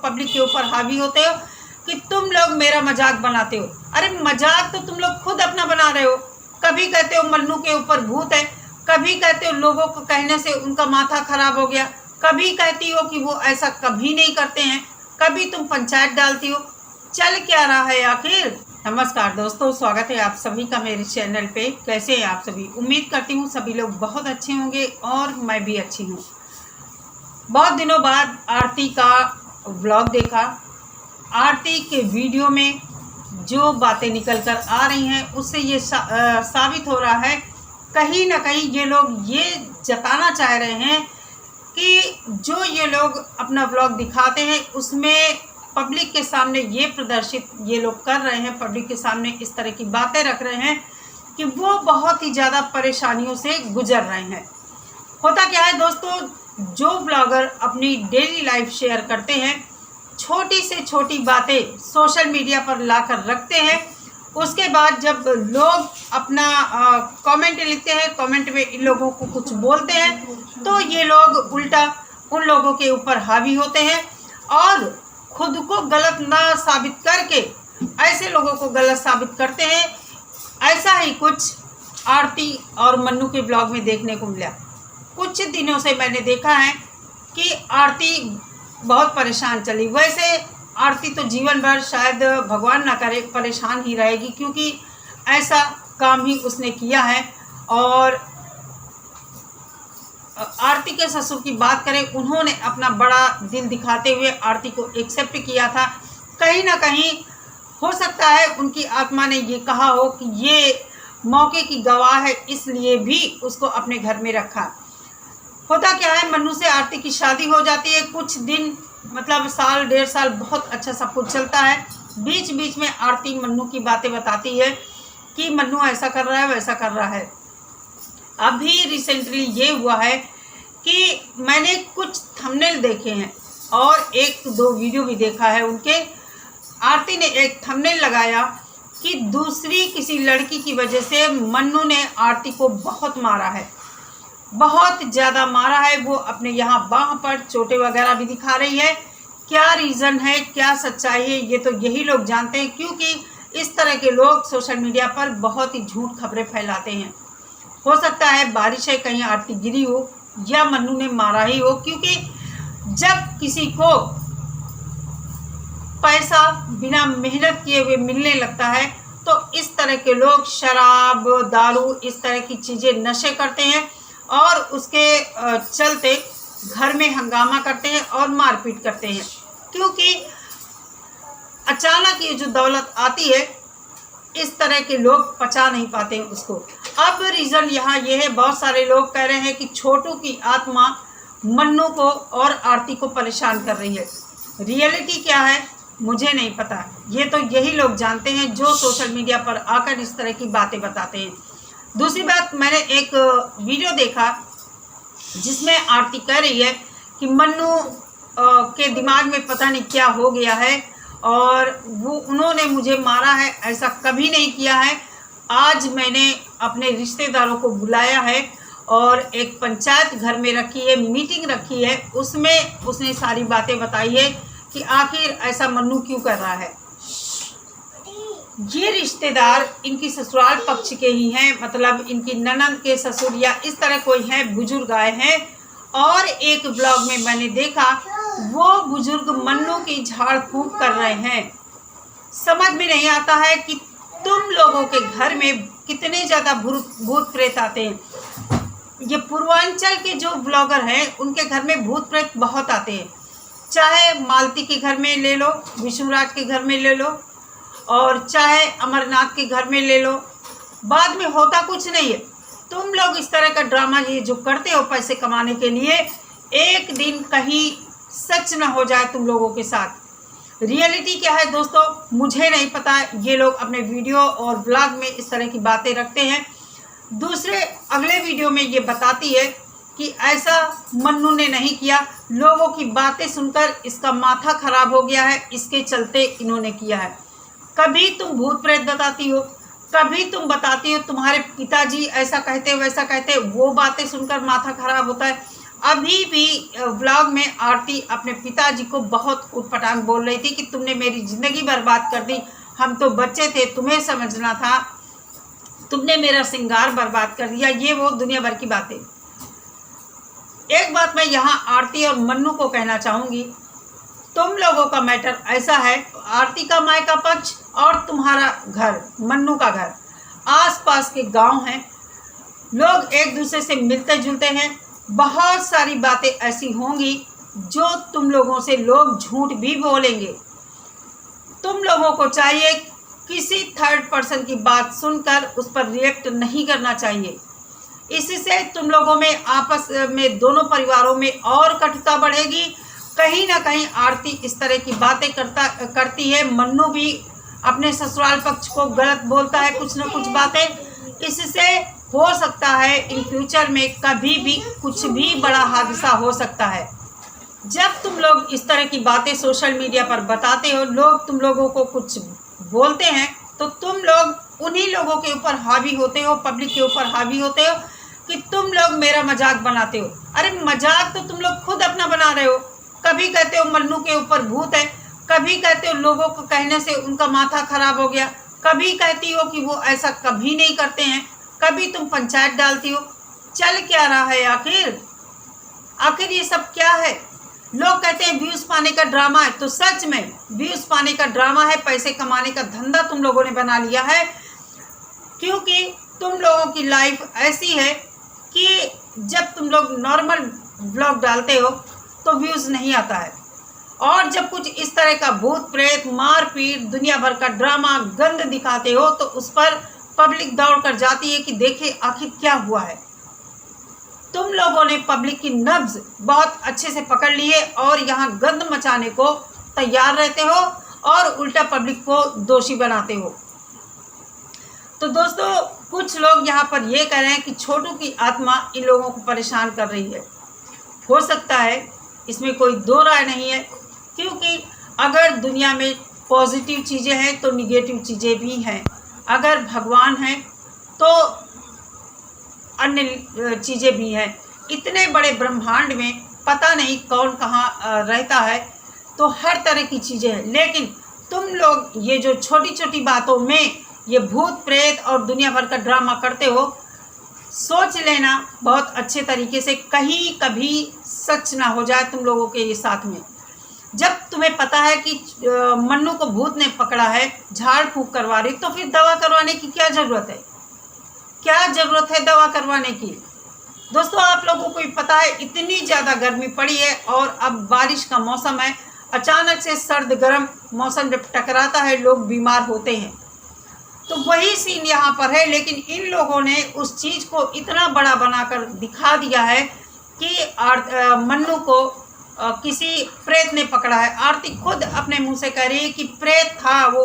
Public के ऊपर हावी होते हो कि तुम लोग मेरा मजाक बनाते हो। अरे मजाक तो तुम लोग खुद अपना बना रहे हो। कभी कहते हो मन्नू के ऊपर भूत है, कभी कहते हो लोगों को कहने से उनका माथा खराब हो गया, कभी कहती हो कि वो ऐसा कभी नहीं करते हैं, कभी तुम पंचायत डालती हो। चल क्या रहा है आखिर। नमस्कार दोस्तों, स्वागत है आप सभी का मेरे चैनल पे। कैसे हैं आप सभी? उम्मीद करती हूँ सभी लोग बहुत अच्छे होंगे और मैं भी अच्छी हूँ। बहुत दिनों बाद आरती का व्लॉग देखा। आरती के वीडियो में जो बातें निकल कर आ रही हैं उससे ये साबित हो रहा है, कहीं ना कहीं ये लोग ये जताना चाह रहे हैं कि जो ये लोग अपना व्लॉग दिखाते हैं उसमें पब्लिक के सामने ये प्रदर्शित ये लोग कर रहे हैं, पब्लिक के सामने इस तरह की बातें रख रहे हैं कि वो बहुत ही ज़्यादा परेशानियों से गुजर रहे हैं। होता क्या है दोस्तों, जो ब्लॉगर अपनी डेली लाइफ शेयर करते हैं, छोटी से छोटी बातें सोशल मीडिया पर लाकर रखते हैं, उसके बाद जब लोग अपना कमेंट लिखते हैं, कमेंट में इन लोगों को कुछ बोलते हैं तो ये लोग उल्टा उन लोगों के ऊपर हावी होते हैं और खुद को गलत ना साबित करके ऐसे लोगों को गलत साबित करते हैं। ऐसा ही कुछ आरती और मन्नू के ब्लॉग में देखने को मिला। कुछ दिनों से मैंने देखा है कि आरती बहुत परेशान चली। वैसे आरती तो जीवन भर शायद भगवान ना करे परेशान ही रहेगी, क्योंकि ऐसा काम ही उसने किया है। और आरती के ससुर की बात करें, उन्होंने अपना बड़ा दिल दिखाते हुए आरती को एक्सेप्ट किया था। कहीं ना कहीं हो सकता है उनकी आत्मा ने ये कहा हो कि ये मौके की गवाह है, इसलिए भी उसको अपने घर में रखा। होता क्या है, मन्नू से आरती की शादी हो जाती है, कुछ दिन मतलब साल डेढ़ साल बहुत अच्छा सब कुछ चलता है। बीच बीच में आरती मन्नू की बातें बताती है कि मन्नू ऐसा कर रहा है वैसा कर रहा है। अभी रिसेंटली ये हुआ है कि मैंने कुछ थंबनेल देखे हैं और एक दो वीडियो भी देखा है उनके। आरती ने एक थंबनेल लगाया कि दूसरी किसी लड़की की वजह से मन्नू ने आरती को बहुत मारा है, बहुत ज़्यादा मारा है। वो अपने यहाँ बाह पर चोटें वगैरह भी दिखा रही है। क्या रीज़न है, क्या सच्चाई है, ये तो यही लोग जानते हैं, क्योंकि इस तरह के लोग सोशल मीडिया पर बहुत ही झूठ खबरें फैलाते हैं। हो सकता है बारिश है, कहीं आरती गिरी हो या मन्नू ने मारा ही हो, क्योंकि जब किसी को पैसा बिना मेहनत किए हुए मिलने लगता है तो इस तरह के लोग शराब, दारू, इस तरह की चीज़ें नशे करते हैं और उसके चलते घर में हंगामा करते हैं और मारपीट करते हैं। क्योंकि अचानक ये जो दौलत आती है, इस तरह के लोग पचा नहीं पाते हैं उसको। अब रीज़न यहाँ ये है, बहुत सारे लोग कह रहे हैं कि छोटू की आत्मा मन्नू को और आरती को परेशान कर रही है। रियलिटी क्या है मुझे नहीं पता, ये तो यही लोग जानते हैं जो सोशल मीडिया पर आकर इस तरह की बातें बताते हैं। दूसरी बात, मैंने एक वीडियो देखा जिसमें आरती कह रही है कि मन्नू के दिमाग में पता नहीं क्या हो गया है और उन्होंने मुझे मारा है, ऐसा कभी नहीं किया है। आज मैंने अपने रिश्तेदारों को बुलाया है और एक पंचायत घर में रखी है, मीटिंग रखी है, उसमें उसने सारी बातें बताई है कि आखिर ऐसा मन्नू क्यों कर रहा है। ये रिश्तेदार इनकी ससुराल पक्ष के ही हैं, मतलब इनकी ननद के ससुर या इस तरह कोई हैं, बुजुर्ग आए हैं। और एक ब्लॉग में मैंने देखा वो बुजुर्ग मन्नू की झाड़ फूंक कर रहे हैं। समझ में नहीं आता है कि तुम लोगों के घर में कितने ज़्यादा भूत प्रेत आते हैं। ये पूर्वांचल के जो ब्लॉगर हैं उनके घर में भूत प्रेत बहुत आते हैं, चाहे मालती के घर में ले लो, विष्णुराज के घर में ले लो और चाहे अमरनाथ के घर में ले लो। बाद में होता कुछ नहीं है। तुम लोग इस तरह का ड्रामा ये जो करते हो पैसे कमाने के लिए, एक दिन कहीं सच ना हो जाए तुम लोगों के साथ। रियलिटी क्या है दोस्तों मुझे नहीं पता। ये लोग अपने वीडियो और ब्लॉग में इस तरह की बातें रखते हैं। दूसरे अगले वीडियो में ये बताती है कि ऐसा मन्नू ने नहीं किया, लोगों की बातें सुनकर इसका माथा खराब हो गया है, इसके चलते इन्होंने किया है। कभी तुम भूत प्रेत बताती हो, कभी तुम बताती हो तुम्हारे पिताजी ऐसा कहते वैसा कहते, वो बातें सुनकर माथा खराब होता है। अभी भी व्लॉग में आरती अपने पिताजी को बहुत उटपटांग बोल रही थी कि तुमने मेरी ज़िंदगी बर्बाद कर दी, हम तो बच्चे थे, तुम्हें समझना था, तुमने मेरा श्रृंगार बर्बाद कर दिया, ये वो दुनिया भर की बातें। एक बात मैं यहाँ आरती और मन्नू को कहना चाहूँगी, तुम लोगों का मैटर ऐसा है, आरती का मायका पक्ष और तुम्हारा घर, मन्नू का घर, आसपास के गांव हैं, लोग एक दूसरे से मिलते जुलते हैं, बहुत सारी बातें ऐसी होंगी जो तुम लोगों से लोग झूठ भी बोलेंगे। तुम लोगों को चाहिए किसी थर्ड पर्सन की बात सुनकर उस पर रिएक्ट नहीं करना चाहिए। इससे तुम लोगों में आपस में दोनों परिवारों में और कटुता बढ़ेगी। कहीं ना कहीं आरती इस तरह की बातें करती है, मन्नू भी अपने ससुराल पक्ष को गलत बोलता है कुछ न कुछ बातें। इससे हो सकता है इन फ्यूचर में कभी भी कुछ भी बड़ा हादसा हो सकता है। जब तुम लोग इस तरह की बातें सोशल मीडिया पर बताते हो, लोग तुम लोगों को कुछ बोलते हैं, तो तुम लोग उन्हीं लोगों के ऊपर हावी होते हो, पब्लिक के ऊपर हावी होते हो कि तुम लोग मेरा मजाक बनाते हो। अरे मजाक तो तुम लोग खुद अपना बना रहे हो। कभी कहते हो मन्नू के ऊपर भूत है, कभी कहते हो लोगों को कहने से उनका माथा खराब हो गया, कभी कहती हो कि वो ऐसा कभी नहीं करते हैं, कभी तुम पंचायत डालती हो। चल क्या रहा है आखिर ये सब क्या है? लोग कहते हैं व्यूज़ पाने का ड्रामा है, तो सच में व्यूज़ पाने का ड्रामा है, पैसे कमाने का धंधा तुम लोगों ने बना लिया है। क्योंकि तुम लोगों की लाइफ ऐसी है कि जब तुम लोग नॉर्मल व्लॉग डालते हो तो व्यूज़ नहीं आता है, और जब कुछ इस तरह का भूत प्रेत मारपीट दुनिया भर का ड्रामा गंद दिखाते हो तो उस पर पब्लिक दौड़ कर जाती है कि देखे आखिर क्या हुआ है। तुम लोगों ने पब्लिक की नब्ज बहुत अच्छे से पकड़ ली है और यहाँ गंद मचाने को तैयार रहते हो और उल्टा पब्लिक को दोषी बनाते हो। तो दोस्तों, कुछ लोग यहाँ पर ये कह रहे हैं कि छोटू की आत्मा इन लोगों को परेशान कर रही है। हो सकता है, इसमें कोई दो राय नहीं है, क्योंकि अगर दुनिया में पॉजिटिव चीज़ें हैं तो निगेटिव चीज़ें भी हैं। अगर भगवान हैं तो अन्य चीज़ें भी हैं। इतने बड़े ब्रह्मांड में पता नहीं कौन कहाँ रहता है, तो हर तरह की चीज़ें हैं। लेकिन तुम लोग ये जो छोटी छोटी बातों में ये भूत प्रेत और दुनिया भर का ड्रामा करते हो, सोच लेना बहुत अच्छे तरीके से, कहीं कभी सच ना हो जाए तुम लोगों के ये साथ में। जब तुम्हें पता है कि मन्नू को भूत ने पकड़ा है, झाड़ फूंक करवा रही, तो फिर दवा करवाने की क्या ज़रूरत है? क्या ज़रूरत है दवा करवाने की? दोस्तों, आप लोगों को भी पता है इतनी ज़्यादा गर्मी पड़ी है और अब बारिश का मौसम है, अचानक से सर्द गर्म मौसम जब टकराता है लोग बीमार होते हैं। तो वही सीन यहाँ पर है, लेकिन इन लोगों ने उस चीज़ को इतना बड़ा बनाकर दिखा दिया है कि मन्नू को किसी प्रेत ने पकड़ा है। आरती खुद अपने मुंह से कह रही है कि प्रेत था वो,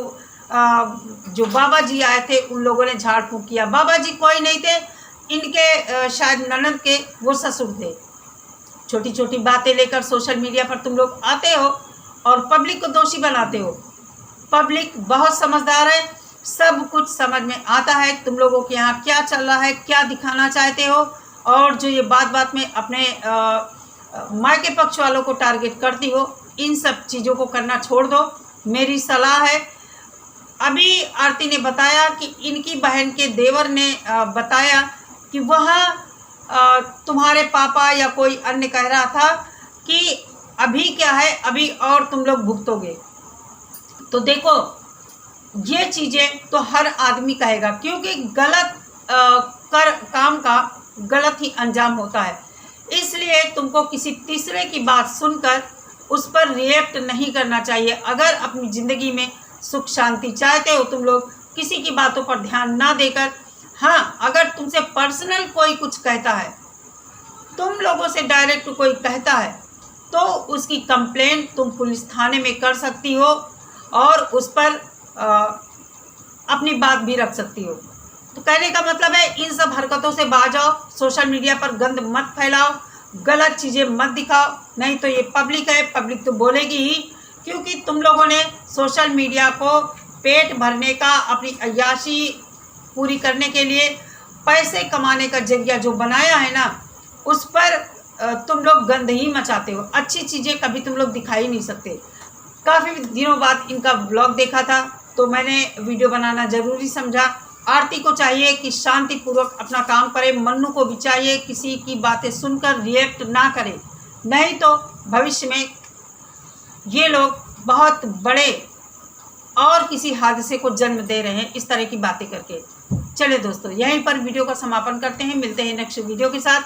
जो बाबा जी आए थे उन लोगों ने झाड़ फूंक किया। बाबा जी कोई नहीं थे, इनके शायद ननद के वो ससुर थे। छोटी छोटी बातें लेकर सोशल मीडिया पर तुम लोग आते हो और पब्लिक को दोषी बनाते हो। पब्लिक बहुत समझदार है, सब कुछ समझ में आता है तुम लोगों के यहाँ क्या चल रहा है, क्या दिखाना चाहते हो। और जो ये बात बात में अपने मायके पक्ष वालों को टारगेट करती हो, इन सब चीज़ों को करना छोड़ दो, मेरी सलाह है। अभी आरती ने बताया कि इनकी बहन के देवर ने बताया कि वहाँ तुम्हारे पापा या कोई अन्य कह रहा था कि अभी क्या है, अभी और तुम लोग भुगतोगे। तो देखो, ये चीज़ें तो हर आदमी कहेगा, क्योंकि गलत काम का गलत ही अंजाम होता है। इसलिए तुमको किसी तीसरे की बात सुनकर उस पर रिएक्ट नहीं करना चाहिए। अगर अपनी ज़िंदगी में सुख शांति चाहते हो, तुम लोग किसी की बातों पर ध्यान ना देकर, हाँ, अगर तुमसे पर्सनल कोई कुछ कहता है, तुम लोगों से डायरेक्ट कोई कहता है, तो उसकी कंप्लेंट तुम पुलिस थाने में कर सकती हो और उस पर अपनी बात भी रख सकती हो। तो कहने का मतलब है, इन सब हरकतों से बाज आओ, सोशल मीडिया पर गंद मत फैलाओ, गलत चीज़ें मत दिखाओ, नहीं तो ये पब्लिक है, पब्लिक तो बोलेगी ही। क्योंकि तुम लोगों ने सोशल मीडिया को पेट भरने का, अपनी अय्याशी पूरी करने के लिए, पैसे कमाने का जरिया जो बनाया है ना, उस पर तुम लोग गंद ही मचाते हो, अच्छी चीज़ें कभी तुम लोग दिखाई नहीं सकते। काफ़ी दिनों बाद इनका ब्लॉग देखा था तो मैंने वीडियो बनाना ज़रूरी समझा। आरती को चाहिए कि शांतिपूर्वक अपना काम करे, मन्नू को भी चाहिए किसी की बातें सुनकर रिएक्ट ना करे, नहीं तो भविष्य में ये लोग बहुत बड़े और किसी हादसे को जन्म दे रहे हैं इस तरह की बातें करके। चलिए दोस्तों, यहीं पर वीडियो का समापन करते हैं, मिलते हैं नेक्स्ट वीडियो के साथ।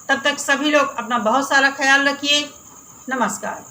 तब तक सभी लोग अपना बहुत सारा ख्याल रखिए। नमस्कार।